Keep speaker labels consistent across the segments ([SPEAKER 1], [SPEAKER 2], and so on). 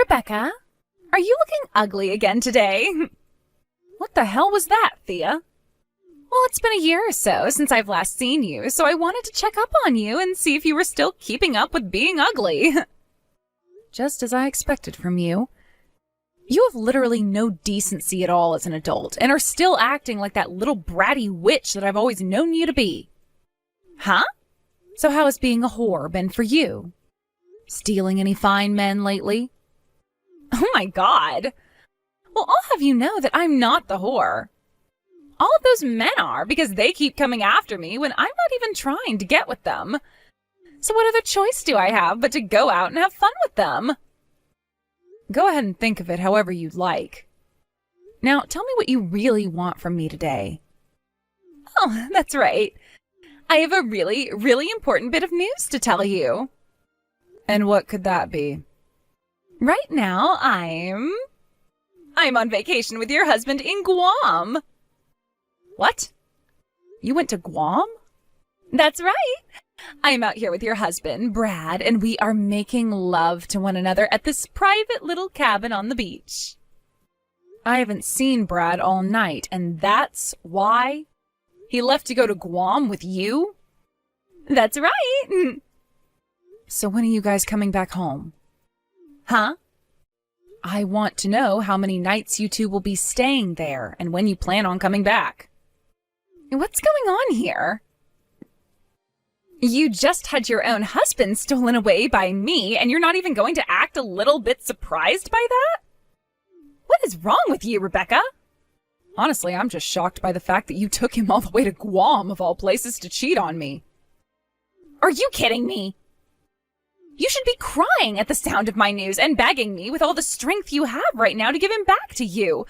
[SPEAKER 1] Rebecca, are you looking ugly again today? What the hell was that, Thea? Well, it's been a year or so since I've last seen you, so I wanted to check up on you and see if you were still keeping up with being ugly. Just as I expected from you. You have literally no decency at all as an adult, and are still acting like that little bratty witch that I've always known you to be. Huh? So how has being a whore been for you? Stealing any fine men lately? Oh my god. Well, I'll have you know that I'm not the whore. All of those men are, because they keep coming after me when I'm not even trying to get with them. So what other choice do I have but to go out and have fun with them? Go ahead and think of it however you'd like. Now, tell me what you really want from me today. Oh, that's right. I have a really, really important bit of news to tell you. And what could that be? Right now, I'm on vacation with your husband in Guam. What? You went to Guam? That's right. I'm out here with your husband, Brad, and we are making love to one another at this private little cabin on the beach. I haven't seen Brad all night, and that's why? He left to go to Guam with you? That's right. So when are you guys coming back home? Huh? I want to know how many nights you two will be staying there and when you plan on coming back. What's going on here? You just had your own husband stolen away by me, and you're not even going to act a little bit surprised by that? What is wrong with you, Rebecca? Honestly, I'm just shocked by the fact that you took him all the way to Guam, of all places, to cheat on me. Are you kidding me? You should be crying at the sound of my news and begging me with all the strength you have right now to give him back to you.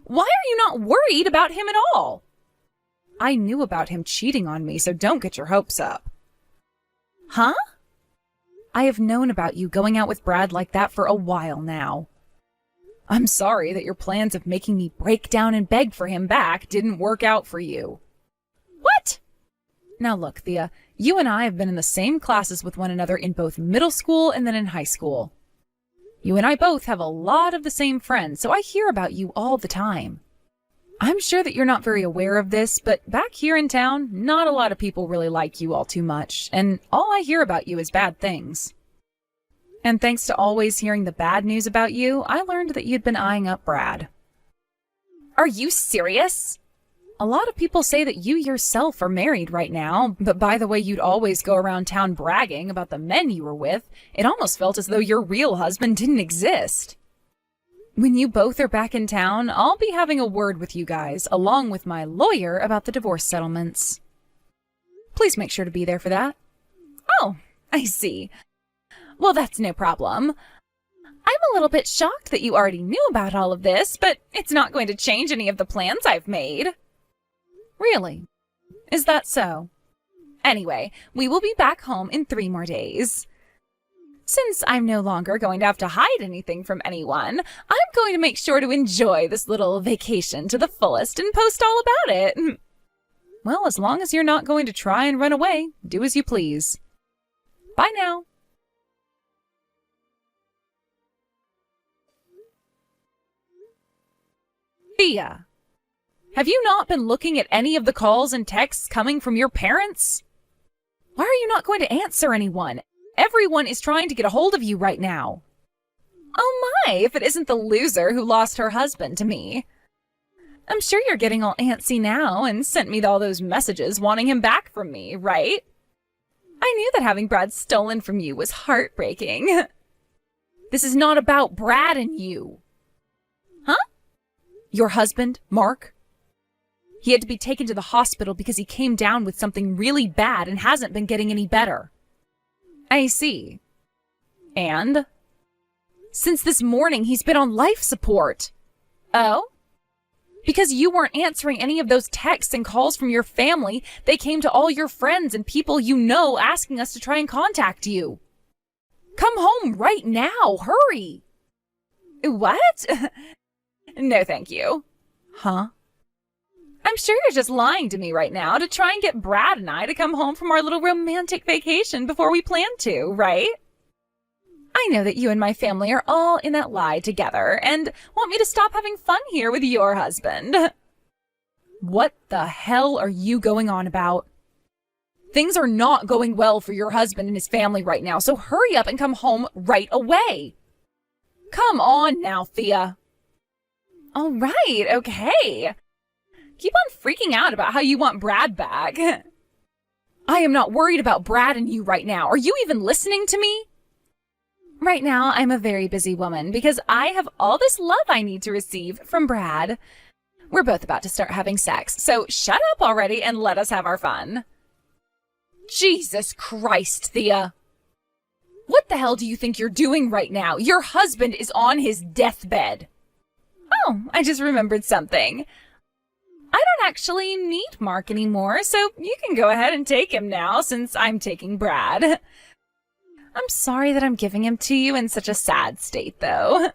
[SPEAKER 1] Why are you not worried about him at all? I knew about him cheating on me, so don't get your hopes up. Huh? I have known about you going out with Brad like that for a while now. I'm sorry that your plans of making me break down and beg for him back didn't work out for you. What? Now look, Thea, you and I have been in the same classes with one another in both middle school and then in high school. You and I both have a lot of the same friends, so I hear about you all the time. I'm sure that you're not very aware of this, but back here in town, not a lot of people really like you all too much, and all I hear about you is bad things. And thanks to always hearing the bad news about you, I learned that you'd been eyeing up Brad. Are you serious? A lot of people say that you yourself are married right now, but by the way you'd always go around town bragging about the men you were with, it almost felt as though your real husband didn't exist. When you both are back in town, I'll be having a word with you guys, along with my lawyer, about the divorce settlements. Please make sure to be there for that. Oh, I see. Well, that's no problem. I'm a little bit shocked that you already knew about all of this, but it's not going to change any of the plans I've made. Really? Is that so? Anyway, we will be back home in 3 more days. Since I'm no longer going to have to hide anything from anyone, I'm going to make sure to enjoy this little vacation to the fullest and post all about it. Well, as long as you're not going to try and run away, do as you please. Bye now. Thea, have you not been looking at any of the calls and texts coming from your parents? Why are you not going to answer anyone? Everyone is trying to get a hold of you right now. Oh my, if it isn't the loser who lost her husband to me. I'm sure you're getting all antsy now and sent me all those messages wanting him back from me, right? I knew that having Brad stolen from you was heartbreaking. This is not about Brad and you. Huh? Your husband, Mark? He had to be taken to the hospital because he came down with something really bad and hasn't been getting any better. I see. And? Since this morning, he's been on life support. Oh? Because you weren't answering any of those texts and calls from your family, they came to all your friends and people you know asking us to try and contact you. Come home right now, hurry! What? No, thank you. Huh? I'm sure you're just lying to me right now to try and get Brad and I to come home from our little romantic vacation before we plan to, right? I know that you and my family are all in that lie together and want me to stop having fun here with your husband. What the hell are you going on about? Things are not going well for your husband and his family right now, so hurry up and come home right away. Come on now, Thea. All right, okay. Keep on freaking out about how you want Brad back. I am not worried about Brad and you right now. Are you even listening to me? Right now, I'm a very busy woman because I have all this love I need to receive from Brad. We're both about to start having sex, so shut up already and let us have our fun. Jesus Christ, Thea. What the hell do you think you're doing right now? Your husband is on his deathbed. Oh, I just remembered something. I don't actually need Mark anymore, so you can go ahead and take him now since I'm taking Brad. I'm sorry that I'm giving him to you in such a sad state, though.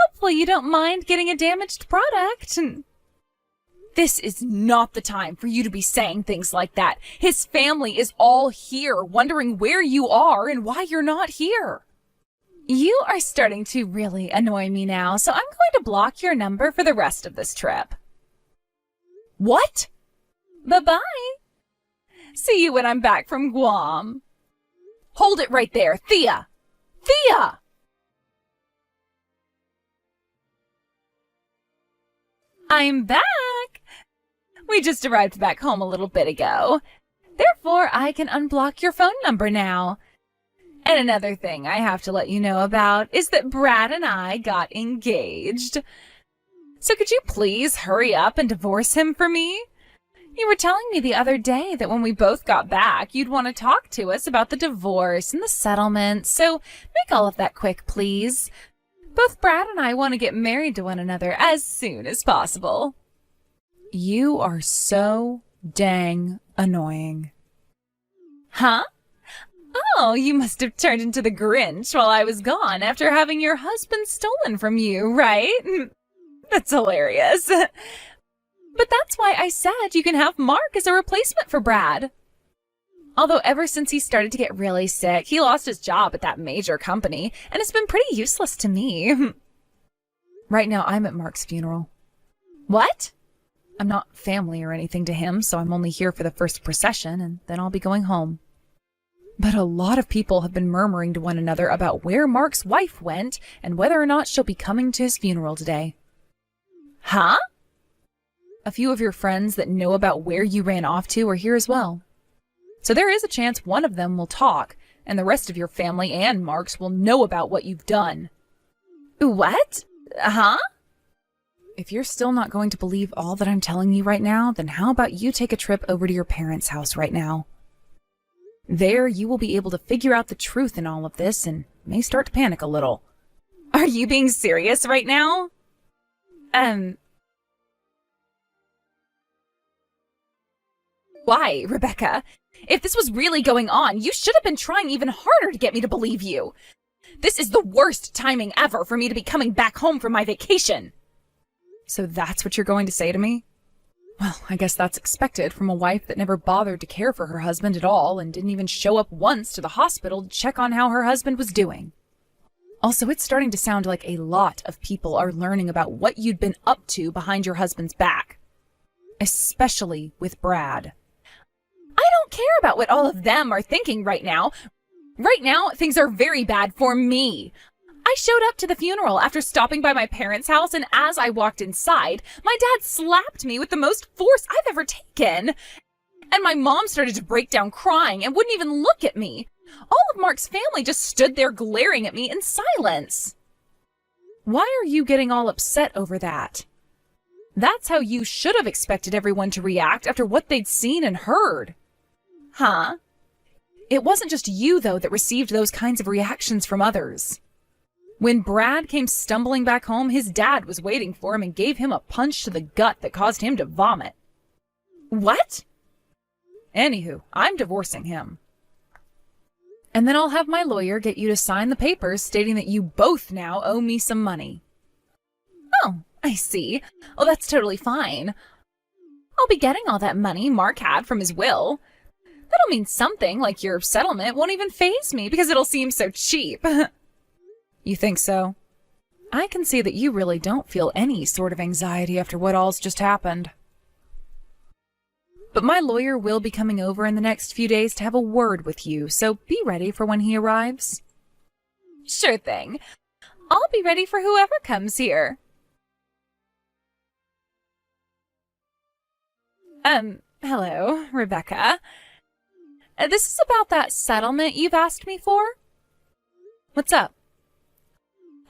[SPEAKER 1] Hopefully you don't mind getting a damaged product. This is not the time for you to be saying things like that. His family is all here, wondering where you are and why you're not here. You are starting to really annoy me now, so I'm going to block your number for the rest of this trip. What? Bye-bye. See you when I'm back from Guam. Hold it right there, Thea! Thea! I'm back! We just arrived back home a little bit ago. Therefore, I can unblock your phone number now. And another thing I have to let you know about is that Brad and I got engaged. So could you please hurry up and divorce him for me? You were telling me the other day that when we both got back, you'd want to talk to us about the divorce and the settlement, so make all of that quick, please. Both Brad and I want to get married to one another as soon as possible. You are so dang annoying. Huh? Oh, you must have turned into the Grinch while I was gone after having your husband stolen from you, right? That's hilarious. But that's why I said you can have Mark as a replacement for Brad. Although ever since he started to get really sick, he lost his job at that major company, and it's been pretty useless to me. Right now, I'm at Mark's funeral. What? I'm not family or anything to him, so I'm only here for the first procession, and then I'll be going home. But a lot of people have been murmuring to one another about where Mark's wife went and whether or not she'll be coming to his funeral today. Huh? A few of your friends that know about where you ran off to are here as well. So there is a chance one of them will talk, and the rest of your family and Mark's will know about what you've done. What? Huh? If you're still not going to believe all that I'm telling you right now, then how about you take a trip over to your parents' house right now? There, you will be able to figure out the truth in all of this and may start to panic a little. Are you being serious right now? Why, Rebecca? If this was really going on, you should have been trying even harder to get me to believe you. This is the worst timing ever for me to be coming back home from my vacation. So that's what you're going to say to me? Well, I guess that's expected from a wife that never bothered to care for her husband at all and didn't even show up once to the hospital to check on how her husband was doing. Also, it's starting to sound like a lot of people are learning about what you'd been up to behind your husband's back. Especially with Brad. I don't care about what all of them are thinking right now. Right now, things are very bad for me. I showed up to the funeral after stopping by my parents' house, and as I walked inside, my dad slapped me with the most force I've ever taken. And my mom started to break down crying and wouldn't even look at me. All of Mark's family just stood there glaring at me in silence. Why are you getting all upset over that? That's how you should have expected everyone to react after what they'd seen and heard. Huh? It wasn't just you, though, that received those kinds of reactions from others. When Brad came stumbling back home, his dad was waiting for him and gave him a punch to the gut that caused him to vomit. What? Anywho, I'm divorcing him. And then I'll have my lawyer get you to sign the papers stating that you both now owe me some money. Oh, I see. Oh, that's totally fine. I'll be getting all that money Mark had from his will. That'll mean something, like your settlement won't even faze me because it'll seem so cheap. You think so? I can see that you really don't feel any sort of anxiety after what all's just happened. But my lawyer will be coming over in the next few days to have a word with you, so be ready for when he arrives. Sure thing. I'll be ready for whoever comes here. Hello, Rebecca. This is about that settlement you've asked me for? What's up?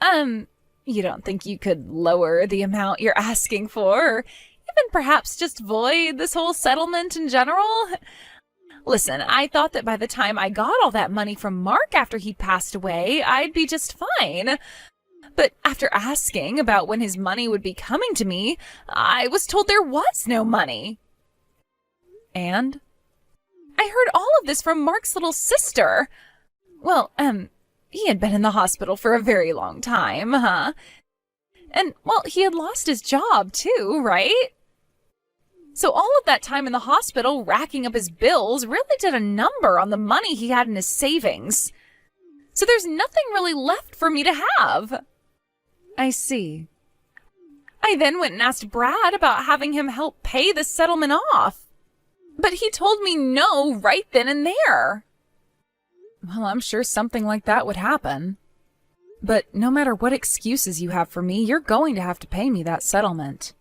[SPEAKER 1] You don't think you could lower the amount you're asking for, or even perhaps just void this whole settlement in general? Listen, I thought that by the time I got all that money from Mark after he passed away, I'd be just fine. But after asking about when his money would be coming to me, I was told there was no money. And? I heard all of this from Mark's little sister. Well, he had been in the hospital for a very long time, huh? And, well, he had lost his job too, right? So all of that time in the hospital racking up his bills really did a number on the money he had in his savings. So there's nothing really left for me to have. I see. I then went and asked Brad about having him help pay the settlement off. But he told me no right then and there. Well, I'm sure something like that would happen. But no matter what excuses you have for me, you're going to have to pay me that settlement.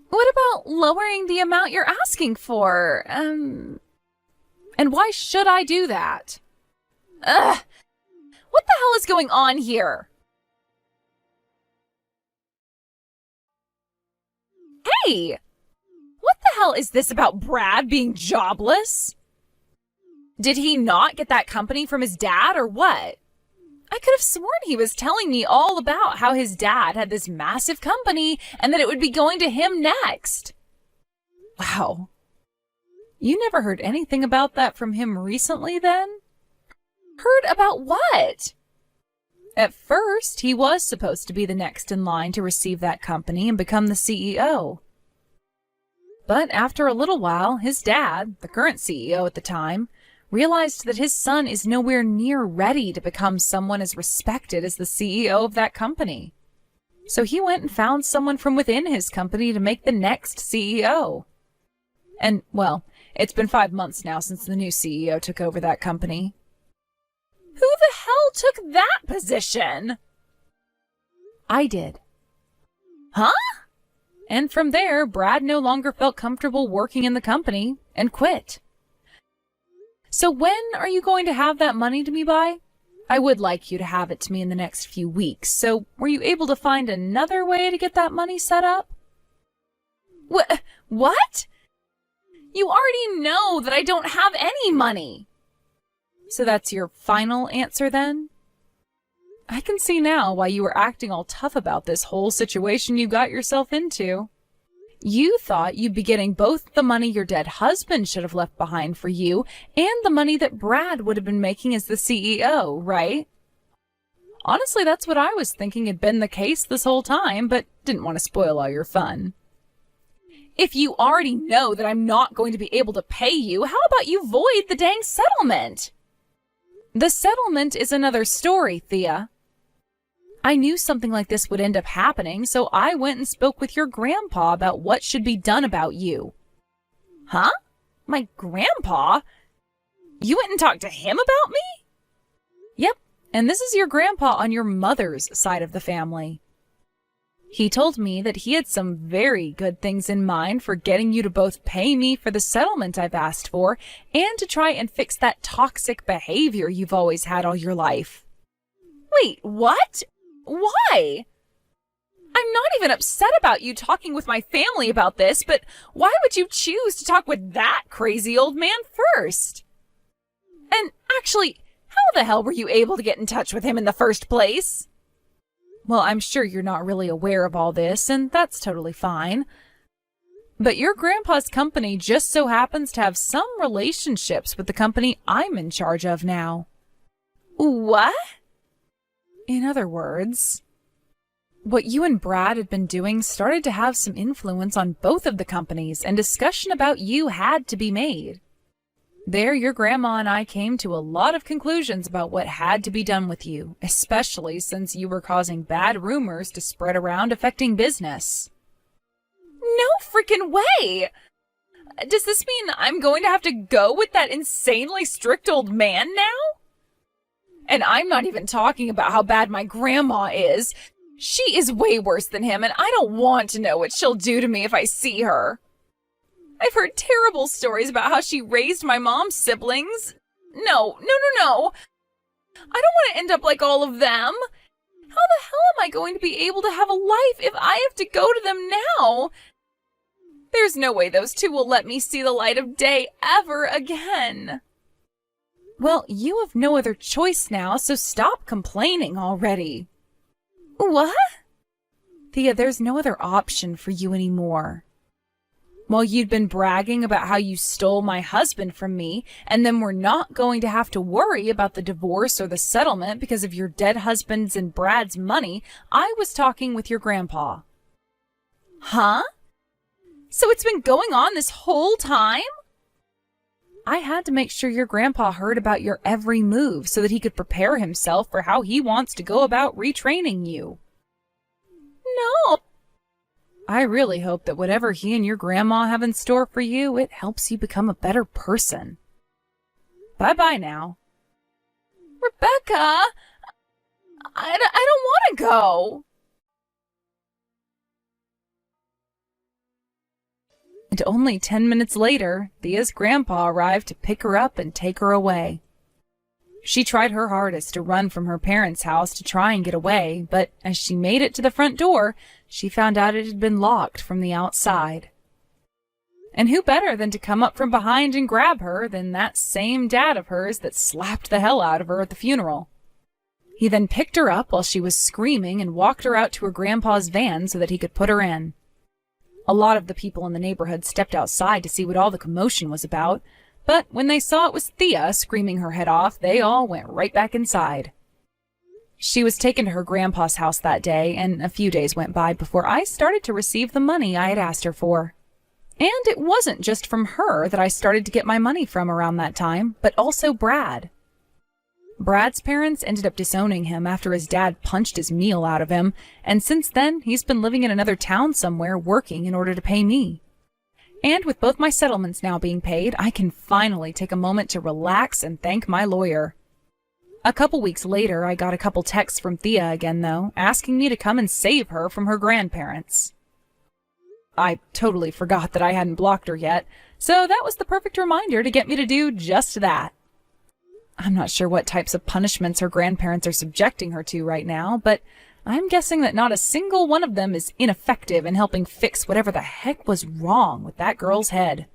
[SPEAKER 1] What about lowering the amount you're asking for? And why should I do that? Ugh! What the hell is going on here? Hey! What the hell is this about Brad being jobless? Did he not get that company from his dad or what? I could have sworn he was telling me all about how his dad had this massive company and that it would be going to him next. Wow. You never heard anything about that from him recently then? Heard about what? At first, he was supposed to be the next in line to receive that company and become the CEO. But after a little while, his dad, the current CEO at the time, realized that his son is nowhere near ready to become someone as respected as the CEO of that company. So he went and found someone from within his company to make the next CEO. And, well, it's been 5 months now since the new CEO took over that company. Who the hell took that position? I did. Huh? And from there, Brad no longer felt comfortable working in the company and quit. So when are you going to have that money to me by? I would like you to have it to me in the next few weeks. So were you able to find another way to get that money set up? What? You already know that I don't have any money. So that's your final answer then? I can see now why you were acting all tough about this whole situation you got yourself into. You thought you'd be getting both the money your dead husband should have left behind for you and the money that Brad would have been making as the CEO, right? Honestly, that's what I was thinking had been the case this whole time, but didn't want to spoil all your fun. If you already know that I'm not going to be able to pay you, how about you void the dang settlement? The settlement is another story, Thea. I knew something like this would end up happening, so I went and spoke with your grandpa about what should be done about you. Huh? My grandpa? You went and talked to him about me? Yep, and this is your grandpa on your mother's side of the family. He told me that he had some very good things in mind for getting you to both pay me for the settlement I've asked for and to try and fix that toxic behavior you've always had all your life. Wait, what? Why? I'm not even upset about you talking with my family about this, but why would you choose to talk with that crazy old man first? And actually, how the hell were you able to get in touch with him in the first place? Well, I'm sure you're not really aware of all this, and that's totally fine. But your grandpa's company just so happens to have some relationships with the company I'm in charge of now. What? In other words, what you and Brad had been doing started to have some influence on both of the companies, and discussion about you had to be made. There, your grandma and I came to a lot of conclusions about what had to be done with you, especially since you were causing bad rumors to spread around affecting business. No freaking way! Does this mean I'm going to have to go with that insanely strict old man now? And I'm not even talking about how bad my grandma is. She is way worse than him, and I don't want to know what she'll do to me if I see her. I've heard terrible stories about how she raised my mom's siblings. No. I don't want to end up like all of them. How the hell am I going to be able to have a life if I have to go to them now? There's no way those two will let me see the light of day ever again. Well, you have no other choice now, so stop complaining already. What? Thea, there's no other option for you anymore. While you'd been bragging about how you stole my husband from me, and then we're not going to have to worry about the divorce or the settlement because of your dead husband's and Brad's money, I was talking with your grandpa. Huh? So it's been going on this whole time? I had to make sure your grandpa heard about your every move so that he could prepare himself for how he wants to go about retraining you. No. I really hope that whatever he and your grandma have in store for you, it helps you become a better person. Bye-bye now. Rebecca! I don't want to go. And only 10 minutes later, Thea's grandpa arrived to pick her up and take her away. She tried her hardest to run from her parents' house to try and get away, but as she made it to the front door, she found out it had been locked from the outside. And who better than to come up from behind and grab her than that same dad of hers that slapped the hell out of her at the funeral. He then picked her up while she was screaming and walked her out to her grandpa's van so that he could put her in. A lot of the people in the neighborhood stepped outside to see what all the commotion was about, but when they saw it was Thea screaming her head off, they all went right back inside. She was taken to her grandpa's house that day, and a few days went by before I started to receive the money I had asked her for. And it wasn't just from her that I started to get my money from around that time, but also Brad. Brad's parents ended up disowning him after his dad punched his meal out of him, and since then he's been living in another town somewhere working in order to pay me. And with both my settlements now being paid, I can finally take a moment to relax and thank my lawyer. A couple weeks later, I got a couple texts from Thea again, though, asking me to come and save her from her grandparents. I totally forgot that I hadn't blocked her yet, so that was the perfect reminder to get me to do just that. I'm not sure what types of punishments her grandparents are subjecting her to right now, but I'm guessing that not a single one of them is ineffective in helping fix whatever the heck was wrong with that girl's head.